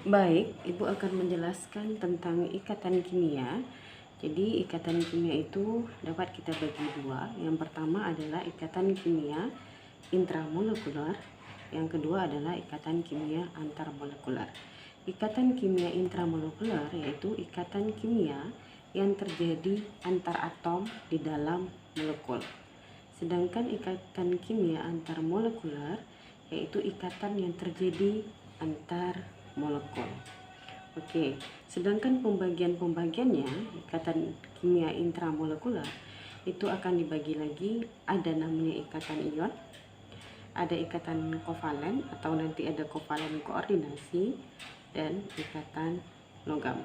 Baik, Ibu akan menjelaskan tentang ikatan kimia. Jadi, ikatan kimia itu dapat kita bagi dua. Yang pertama adalah ikatan kimia intramolekular, yang kedua adalah ikatan kimia antarmolekular. Ikatan kimia intramolekular yaitu ikatan kimia yang terjadi antar atom di dalam molekul. Sedangkan ikatan kimia antarmolekular yaitu ikatan yang terjadi antar molekul. Oke, sedangkan pembagiannya ikatan kimia intramolekular itu akan dibagi lagi, ada namanya ikatan ion, ada ikatan kovalen atau nanti ada kovalen koordinasi, dan ikatan logam.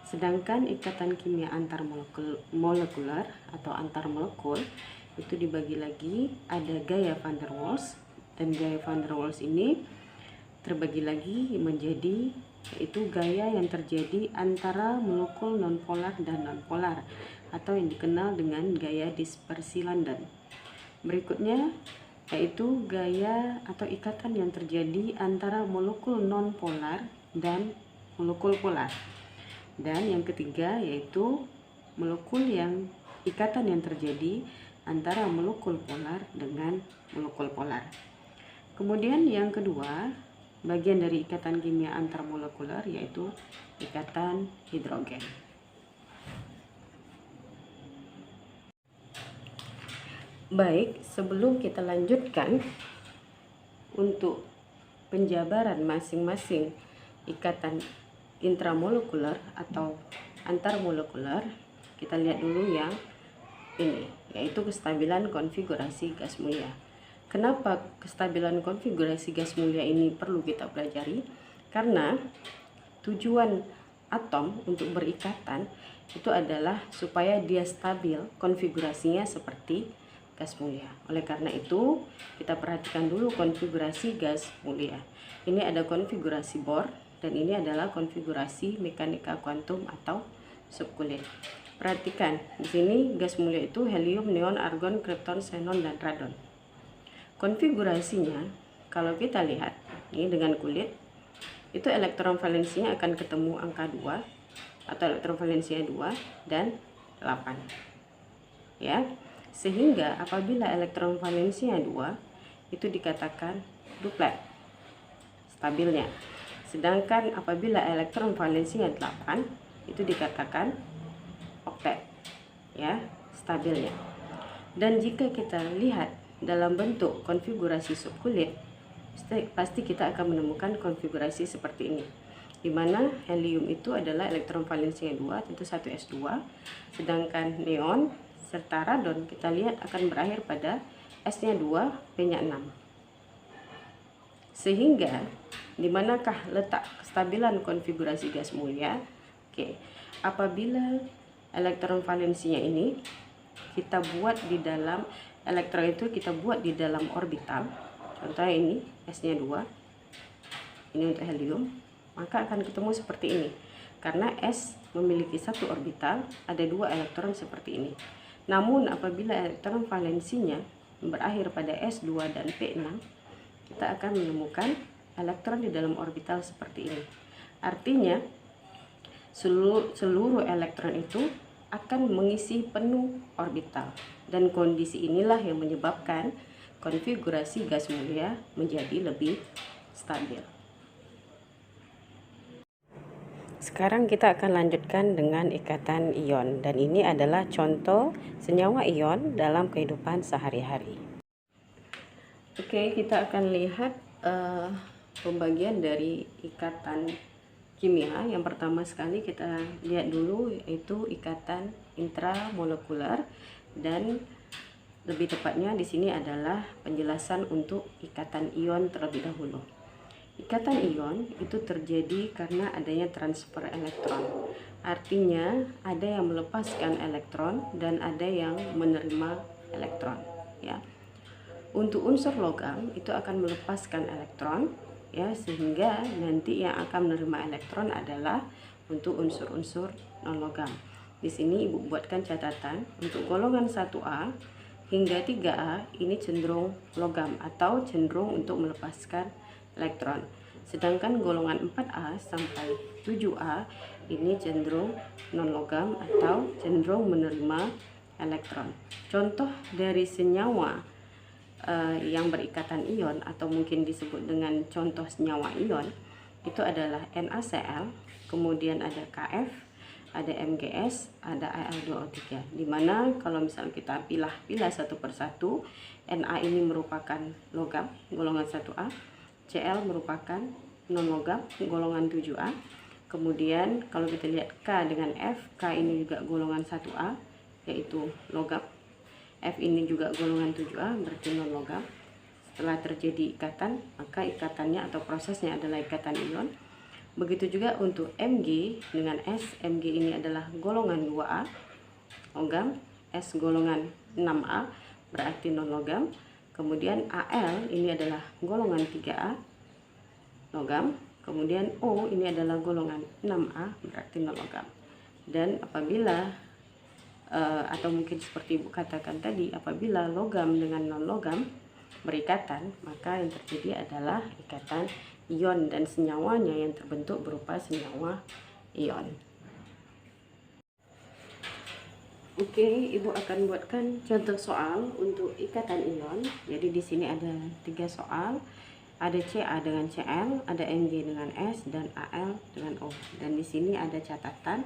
Sedangkan ikatan kimia antarmolekular atau antar molekul itu dibagi lagi, ada gaya van der Waals, dan gaya van der Waals ini terbagi lagi menjadi yaitu gaya yang terjadi antara molekul nonpolar dan nonpolar atau yang dikenal dengan gaya dispersi London. Berikutnya yaitu gaya atau ikatan yang terjadi antara molekul nonpolar dan molekul polar. Dan yang ketiga yaitu ikatan yang terjadi antara molekul polar dengan molekul polar. Kemudian yang kedua, bagian dari ikatan kimia antarmolekular yaitu ikatan hidrogen. Baik, sebelum kita lanjutkan untuk penjabaran masing-masing ikatan intramolekular atau antarmolekular, kita lihat dulu yang ini, yaitu kestabilan konfigurasi gas mulia. Kenapa kestabilan konfigurasi gas mulia ini perlu kita pelajari? Karena tujuan atom untuk berikatan itu adalah supaya dia stabil konfigurasinya seperti gas mulia. Oleh karena itu, kita perhatikan dulu konfigurasi gas mulia. Ini ada konfigurasi Bohr dan ini adalah konfigurasi mekanika kuantum atau subkulit. Perhatikan, di sini gas mulia itu helium, neon, argon, krypton, xenon, dan radon. Konfigurasinya, kalau kita lihat ini dengan kulit, itu elektron valensinya akan ketemu angka 2 atau elektron valensinya 2 dan 8. Ya. Sehingga apabila elektron valensinya 2 itu dikatakan duplet stabilnya. Sedangkan apabila elektron valensinya 8 itu dikatakan oktet, ya, stabilnya. Dan jika kita lihat dalam bentuk konfigurasi subkulit, pasti kita akan menemukan konfigurasi seperti ini, di mana helium itu adalah elektron valensinya 2, tentu 1s2, sedangkan neon serta radon kita lihat akan berakhir pada S-nya 2, P-nya 6. Sehingga di manakah letak kestabilan konfigurasi gas mulia? Oke, apabila elektron valensinya ini kita buat di dalam elektron itu kita buat di dalam orbital, contohnya ini S-nya 2, ini untuk helium, maka akan ketemu seperti ini. Karena S memiliki satu orbital, ada 2 elektron seperti ini. Namun apabila elektron valensinya berakhir pada S2 dan P6, kita akan menemukan elektron di dalam orbital seperti ini. Artinya seluruh elektron itu akan mengisi penuh orbital, dan kondisi inilah yang menyebabkan konfigurasi gas mulia menjadi lebih stabil. Sekarang kita akan lanjutkan dengan ikatan ion, dan ini adalah contoh senyawa ion dalam kehidupan sehari-hari. Oke, kita akan lihat pembagian dari ikatan kimia. Yang pertama sekali kita lihat dulu yaitu ikatan intramolekular, dan lebih tepatnya di sini adalah penjelasan untuk ikatan ion terlebih dahulu. Ikatan ion itu terjadi karena adanya transfer elektron. Artinya ada yang melepaskan elektron dan ada yang menerima elektron, ya. Untuk unsur logam itu akan melepaskan elektron, ya, sehingga nanti yang akan menerima elektron adalah untuk unsur-unsur non logam. Di sini Ibu buatkan catatan untuk golongan 1A hingga 3A ini cenderung logam atau cenderung untuk melepaskan elektron. Sedangkan golongan 4A sampai 7A ini cenderung non-logam atau cenderung menerima elektron. Contoh dari senyawa yang berikatan ion atau mungkin disebut dengan contoh senyawa ion itu adalah NaCl, kemudian ada Kf, ada Mgs, ada Al2O3. Dimana kalau misalnya kita pilah satu persatu, Na ini merupakan logam golongan 1A, Cl merupakan non-logam golongan 7A. Kemudian kalau kita lihat K dengan F, K ini juga golongan 1A yaitu logam, F ini juga golongan 7A berarti non-logam. Setelah terjadi ikatan, maka ikatannya atau prosesnya adalah ikatan ion. Begitu juga untuk Mg dengan S, Mg ini adalah golongan 2A logam, S golongan 6A berarti non-logam. Kemudian Al ini adalah golongan 3A logam, kemudian O ini adalah golongan 6A berarti non-logam. Dan apabila atau mungkin seperti Ibu katakan tadi, apabila logam dengan non-logam berikatan, maka yang terjadi adalah ikatan ion dan senyawanya yang terbentuk berupa senyawa ion. Oke, Ibu akan buatkan contoh soal untuk ikatan ion. Jadi di sini ada 3 soal. Ada Ca dengan Cl, ada Mg dengan S, dan Al dengan O. Dan di sini ada catatan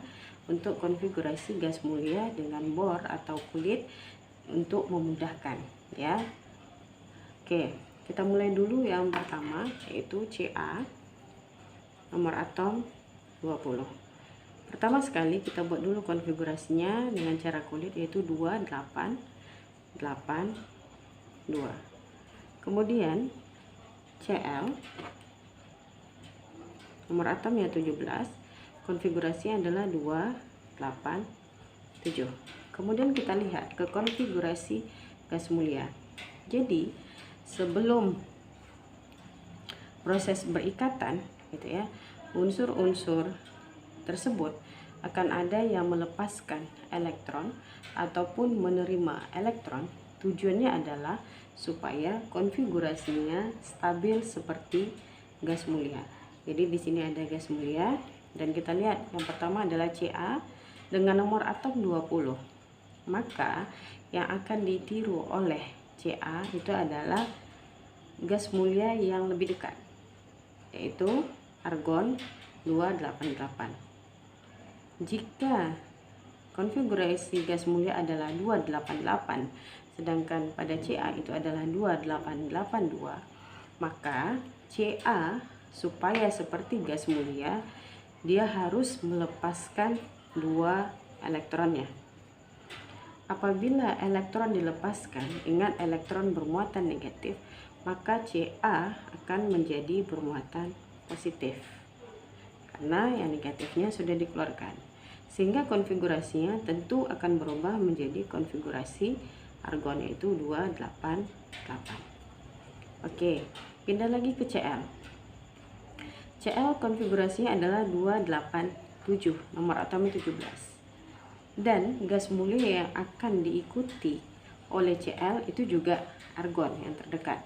untuk konfigurasi gas mulia dengan bor atau kulit untuk memudahkan, ya. Oke, kita mulai dulu yang pertama yaitu Ca, nomor atom 20. Pertama sekali kita buat dulu konfigurasinya dengan cara kulit yaitu 2 8 8 2. Kemudian Cl, nomor atomnya 17, konfigurasinya adalah 2 8 7. Kemudian kita lihat ke konfigurasi gas mulia. Jadi sebelum proses berikatan gitu ya, unsur-unsur tersebut akan ada yang melepaskan elektron ataupun menerima elektron. Tujuannya adalah supaya konfigurasinya stabil seperti gas mulia. Jadi di sini ada gas mulia dan kita lihat yang pertama adalah Ca dengan nomor atom 20. Maka yang akan ditiru oleh Ca itu adalah gas mulia yang lebih dekat, yaitu argon 288. Jika konfigurasi gas mulia adalah 288, sedangkan pada Ca itu adalah 2882, maka Ca supaya seperti gas mulia, dia harus melepaskan 2 elektronnya. Apabila elektron dilepaskan, ingat elektron bermuatan negatif, maka Ca akan menjadi bermuatan positif karena yang negatifnya sudah dikeluarkan, sehingga konfigurasinya tentu akan berubah menjadi konfigurasi argon yaitu 288. Oke, pindah lagi ke Cl. Cl konfigurasinya adalah 287, nomor atomnya 17. Dan gas mulia yang akan diikuti oleh Cl itu juga argon yang terdekat.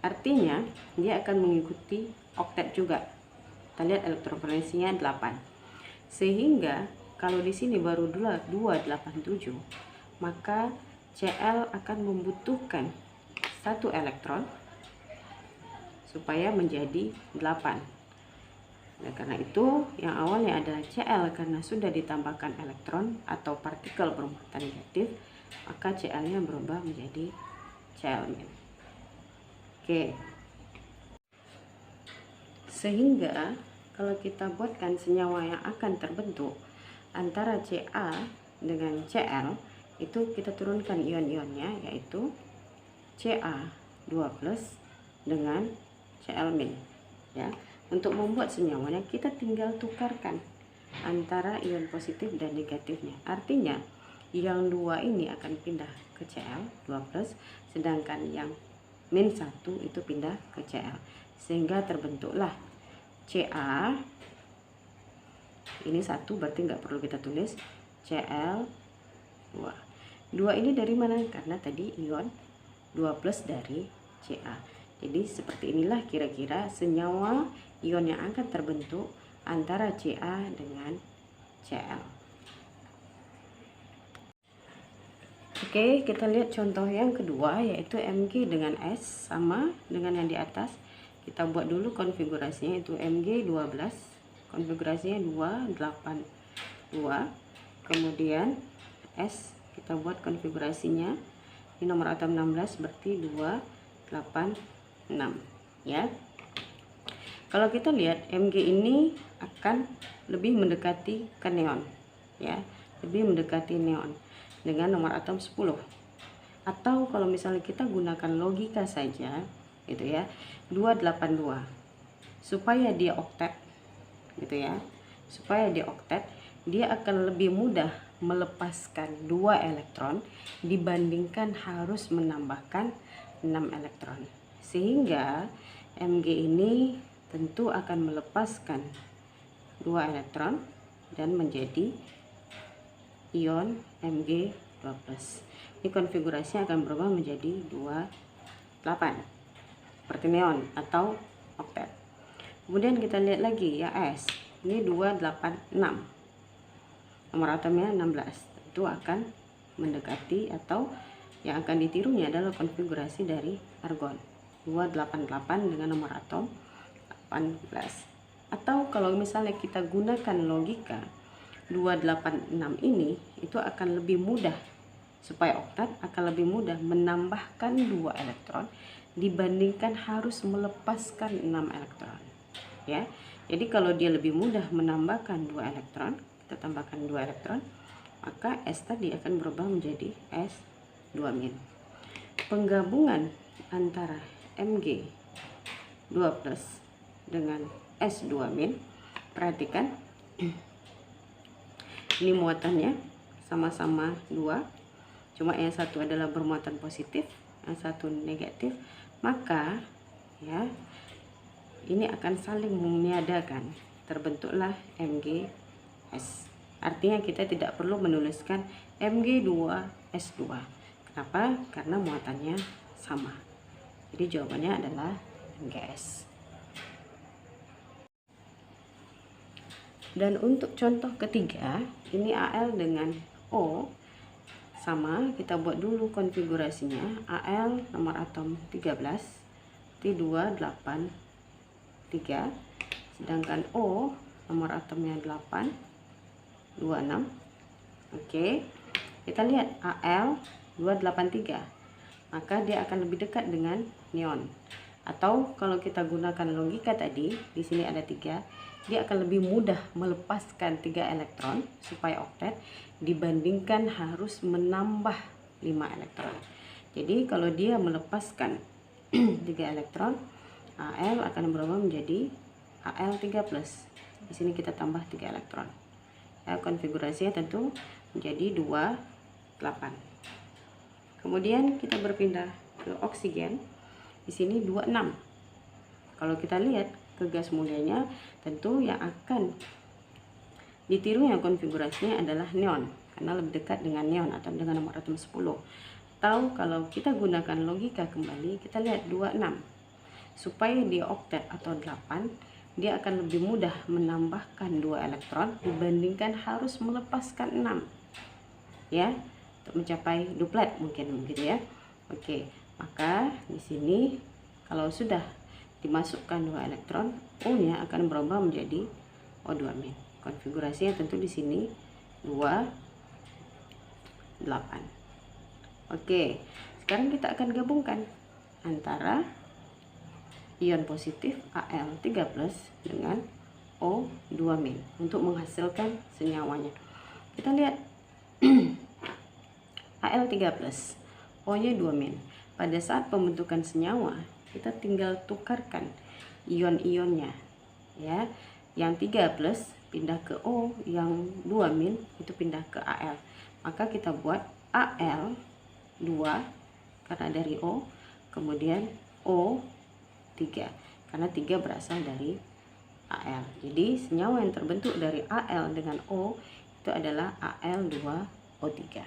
Artinya dia akan mengikuti oktet juga. Kita lihat elektrovalensinya 8. Sehingga kalau di sini baru 287, maka Cl akan membutuhkan 1 elektron supaya menjadi 8. Nah, karena itu yang awalnya adalah Cl karena sudah ditambahkan elektron atau partikel bermuatan negatif, maka Cl-nya berubah menjadi Cl-. Oke. Sehingga kalau kita buatkan senyawa yang akan terbentuk antara Ca dengan Cl, itu kita turunkan ion-ionnya yaitu Ca2+ dengan Cl-, ya. Untuk membuat senyawanya kita tinggal tukarkan antara ion positif dan negatifnya. Artinya yang 2 ini akan pindah ke Cl2+, sedangkan yang -1 itu pindah ke Cl, sehingga terbentuklah Ca, ini 1 berarti nggak perlu kita tulis, Cl2. 2 ini dari mana? Karena tadi ion 2+ dari Ca. Jadi seperti inilah kira-kira senyawa ion yang akan terbentuk antara Ca dengan Cl. Oke, kita lihat contoh yang kedua, yaitu Mg dengan S sama dengan yang di atas. Kita buat dulu konfigurasinya, itu Mg 12, konfigurasinya 282. Kemudian S kita buat konfigurasinya, di nomor atom 16 berarti 286 ya. Kalau kita lihat Mg ini akan lebih mendekati ke neon ya, lebih mendekati neon dengan nomor atom 10. Atau kalau misalnya kita gunakan logika saja gitu ya, 282 supaya dia oktet gitu ya, supaya dia oktet, dia akan lebih mudah melepaskan 2 elektron dibandingkan harus menambahkan 6 elektron. Sehingga Mg ini tentu akan melepaskan 2 elektron dan menjadi ion Mg12. Ini konfigurasinya akan berubah menjadi 28 seperti neon atau oktet. Kemudian kita lihat lagi ya S, ini 286, nomor atomnya 16, itu akan mendekati atau yang akan ditirunya adalah konfigurasi dari argon 288 dengan nomor atom 18. Atau kalau misalnya kita gunakan logika 286 ini, itu akan lebih mudah, supaya oktat akan lebih mudah menambahkan 2 elektron dibandingkan harus melepaskan 6 elektron ya. Jadi kalau dia lebih mudah menambahkan 2 elektron, kita tambahkan 2 elektron, maka S tadi akan berubah menjadi S2-. Penggabungan antara Mg 2+ dengan S2-, perhatikan ini muatannya sama-sama 2, cuma yang satu adalah bermuatan positif, yang satu negatif, maka ya ini akan saling meniadakan, terbentuklah MgS. Artinya kita tidak perlu menuliskan Mg2S2. Kenapa? Karena muatannya sama. Jadi jawabannya adalah MgS. Dan untuk contoh ketiga, ini Al dengan O sama, kita buat dulu konfigurasinya. Al nomor atom 13, T283, sedangkan O nomor atomnya 8, 26. Oke, kita lihat Al 283, maka dia akan lebih dekat dengan neon. Atau kalau kita gunakan logika tadi, di sini ada 3, dia akan lebih mudah melepaskan 3 elektron supaya oktet dibandingkan harus menambah 5 elektron. Jadi kalau dia melepaskan 3 elektron, Al akan berubah menjadi Al3+. Di sini kita tambah 3 elektron. Ya, konfigurasinya tentu menjadi 28. Kemudian kita berpindah ke oksigen. Di sini 26. Kalau kita lihat ke gas mulianya, tentu yang akan ditirunya konfigurasinya adalah neon, karena lebih dekat dengan neon atau dengan nomor atom 10. Atau kalau kita gunakan logika kembali, kita lihat 26. Supaya dia oktet atau 8, dia akan lebih mudah menambahkan 2 elektron dibandingkan harus melepaskan 6. Ya, untuk mencapai duplet mungkin begitu ya. Oke, maka di sini kalau sudah dimasukkan 2 elektron, O-nya akan berubah menjadi O2-. Konfigurasinya tentu di sini 28. Oke, sekarang kita akan gabungkan antara ion positif Al3+ dengan O2- untuk menghasilkan senyawanya. Kita lihat Al3+, O-nya 2-. Pada saat pembentukan senyawa, kita tinggal tukarkan ion-ionnya ya. Yang 3+ pindah ke O, yang 2- itu pindah ke Al. Maka kita buat Al2 karena dari O, kemudian O3 karena 3 berasal dari Al. Jadi senyawa yang terbentuk dari Al dengan O itu adalah Al2O3.